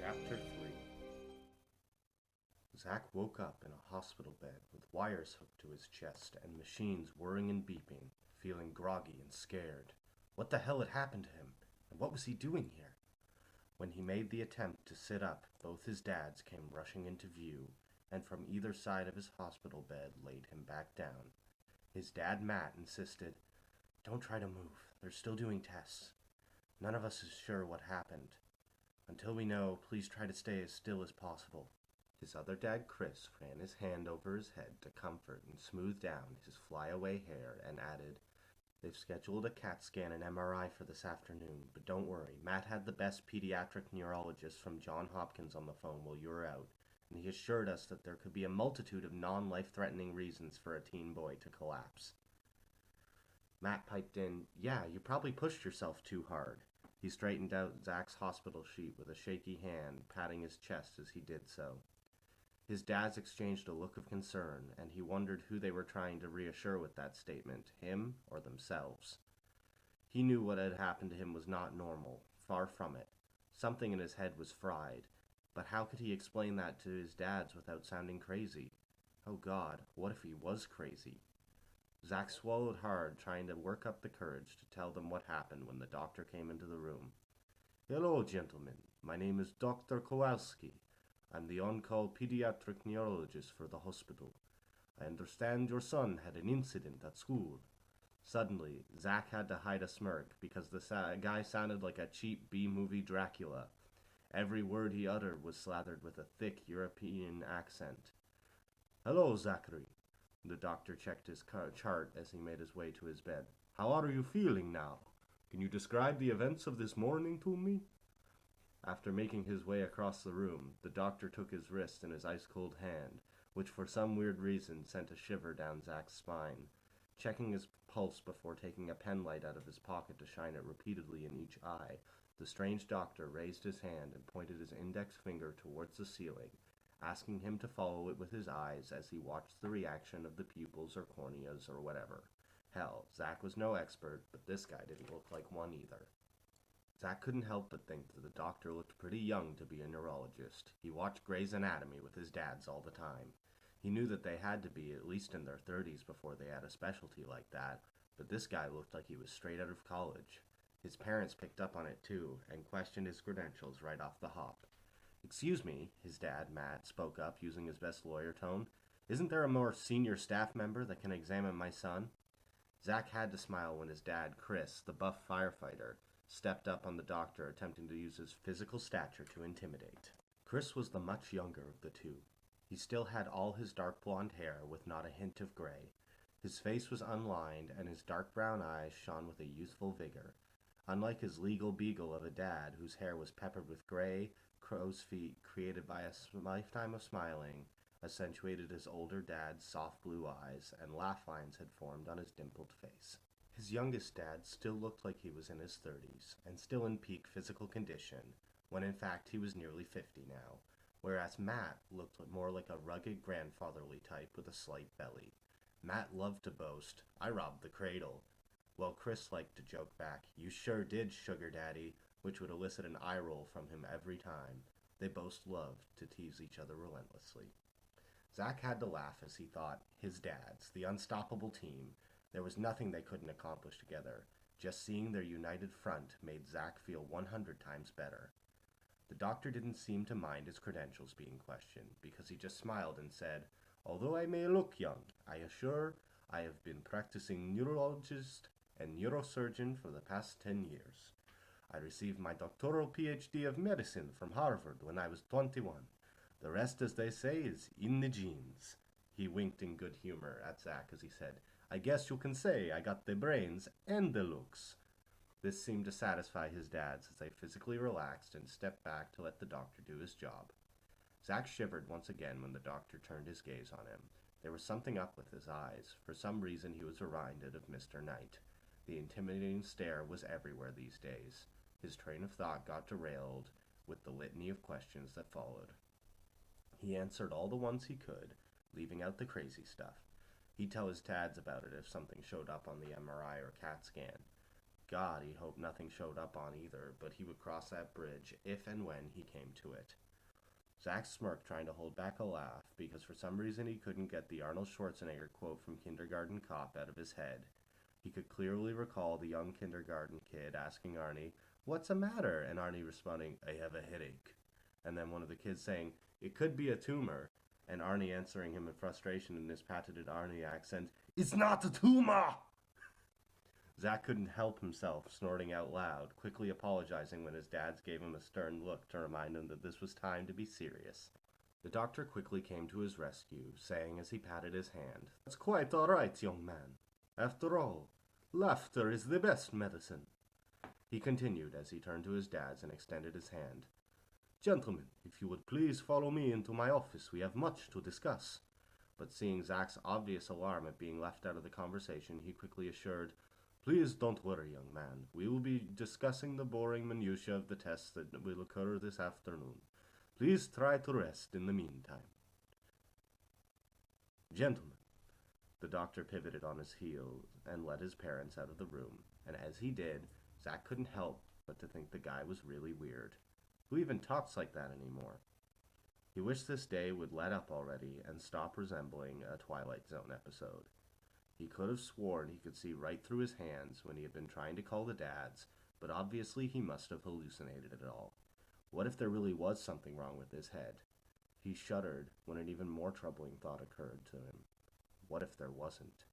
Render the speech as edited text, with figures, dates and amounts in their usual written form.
Chapter 3. Zach woke up in a hospital bed with wires hooked to his chest and machines whirring and beeping, feeling groggy and scared. What the hell had happened to him, and what was he doing here? When he made the attempt to sit up, both his dads came rushing into view, and from either side of his hospital bed laid him back down. His dad, Matt, insisted, "Don't try to move. They're still doing tests. None of us is sure what happened. Until we know, please try to stay as still as possible." His other dad, Chris, ran his hand over his head to comfort and smooth down his flyaway hair and added, "They've scheduled a CAT scan and MRI for this afternoon, but don't worry, Matt had the best pediatric neurologist from Johns Hopkins on the phone while you were out, and he assured us that there could be a multitude of non-life-threatening reasons for a teen boy to collapse." Matt piped in, "Yeah, you probably pushed yourself too hard." He straightened out Zach's hospital sheet with a shaky hand, patting his chest as he did so. His dads exchanged a look of concern, and he wondered who they were trying to reassure with that statement, him or themselves. He knew what had happened to him was not normal, far from it. Something in his head was fried, but how could he explain that to his dads without sounding crazy? Oh God, what if he was crazy? Zach swallowed hard, trying to work up the courage to tell them what happened when the doctor came into the room. "Hello, gentlemen. My name is Dr. Kowalski. I'm the on-call pediatric neurologist for the hospital. I understand your son had an incident at school." Suddenly, Zach had to hide a smirk because the guy sounded like a cheap B-movie Dracula. Every word he uttered was slathered with a thick European accent. "Hello, Zachary." The doctor checked his chart as he made his way to his bed. "How are you feeling now? Can you describe the events of this morning to me?" After making his way across the room, the doctor took his wrist in his ice-cold hand, which for some weird reason sent a shiver down Zach's spine. Checking his pulse before taking a pen light out of his pocket to shine it repeatedly in each eye, the strange doctor raised his hand and pointed his index finger towards the ceiling, asking him to follow it with his eyes as he watched the reaction of the pupils or corneas or whatever. Hell, Zach was no expert, but this guy didn't look like one either. Zach couldn't help but think that the doctor looked pretty young to be a neurologist. He watched Grey's Anatomy with his dads all the time. He knew that they had to be at least in their 30s before they had a specialty like that, but this guy looked like he was straight out of college. His parents picked up on it too, and questioned his credentials right off the hop. "Excuse me," his dad, Matt, spoke up using his best lawyer tone. "Isn't there a more senior staff member that can examine my son?" Zach had to smile when his dad, Chris, the buff firefighter, stepped up on the doctor, attempting to use his physical stature to intimidate. Chris was the much younger of the two. He still had all his dark blonde hair with not a hint of gray. His face was unlined, and his dark brown eyes shone with a youthful vigor. Unlike his legal beagle of a dad whose hair was peppered with gray, crow's feet created by a lifetime of smiling, accentuated his older dad's soft blue eyes, and laugh lines had formed on his dimpled face. His youngest dad still looked like he was in his 30s, and still in peak physical condition, when in fact he was nearly 50 now, whereas Matt looked more like a rugged grandfatherly type with a slight belly. Matt loved to boast, "I robbed the cradle," while Chris liked to joke back, "You sure did, sugar daddy," which would elicit an eye roll from him every time. They both loved to tease each other relentlessly. Zach had to laugh as he thought, his dads, the unstoppable team, there was nothing they couldn't accomplish together. Just seeing their united front made Zach feel 100 times better. The doctor didn't seem to mind his credentials being questioned, because he just smiled and said, "Although I may look young, I assure I have been practicing neurologist and neurosurgeon for the past 10 years. I received my doctoral PhD of medicine from Harvard when I was 21. The rest, as they say, is in the genes." He winked in good humor at Zach as he said, "I guess you can say I got the brains and the looks." This seemed to satisfy his dads as they physically relaxed and stepped back to let the doctor do his job. Zach shivered once again when the doctor turned his gaze on him. There was something up with his eyes. For some reason he was reminded of Mr. Knight. The intimidating stare was everywhere these days. His train of thought got derailed with the litany of questions that followed. He answered all the ones he could, leaving out the crazy stuff. He'd tell his dads about it if something showed up on the MRI or CAT scan. God he hoped nothing showed up on either, but he would cross that bridge if and when he came to it. Zach smirked, trying to hold back a laugh, because for some reason he couldn't get the Arnold Schwarzenegger quote from Kindergarten Cop out of his head. He could clearly recall the young kindergarten kid asking Arnie, "What's the matter?" and Arnie responding, "I have a headache." And then one of the kids saying, "It could be a tumor," and Arnie answering him in frustration in his patented Arnie accent, "It's not a tumor!" Zach couldn't help himself, snorting out loud, quickly apologizing when his dads gave him a stern look to remind him that this was time to be serious. The doctor quickly came to his rescue, saying as he patted his hand, "That's quite all right, young man. After all, laughter is the best medicine." He continued as he turned to his dads and extended his hand. "Gentlemen, if you would please follow me into my office, we have much to discuss." But seeing Zach's obvious alarm at being left out of the conversation, he quickly assured, "Please don't worry, young man. We will be discussing the boring minutiae of the tests that will occur this afternoon. Please try to rest in the meantime." "Gentlemen," the doctor pivoted on his heel and led his parents out of the room, and as he did, Zach couldn't help but to think the guy was really weird. Who even talks like that anymore? He wished this day would let up already and stop resembling a Twilight Zone episode. He could have sworn he could see right through his hands when he had been trying to call the dads, but obviously he must have hallucinated it all. What if there really was something wrong with his head? He shuddered when an even more troubling thought occurred to him. What if there wasn't?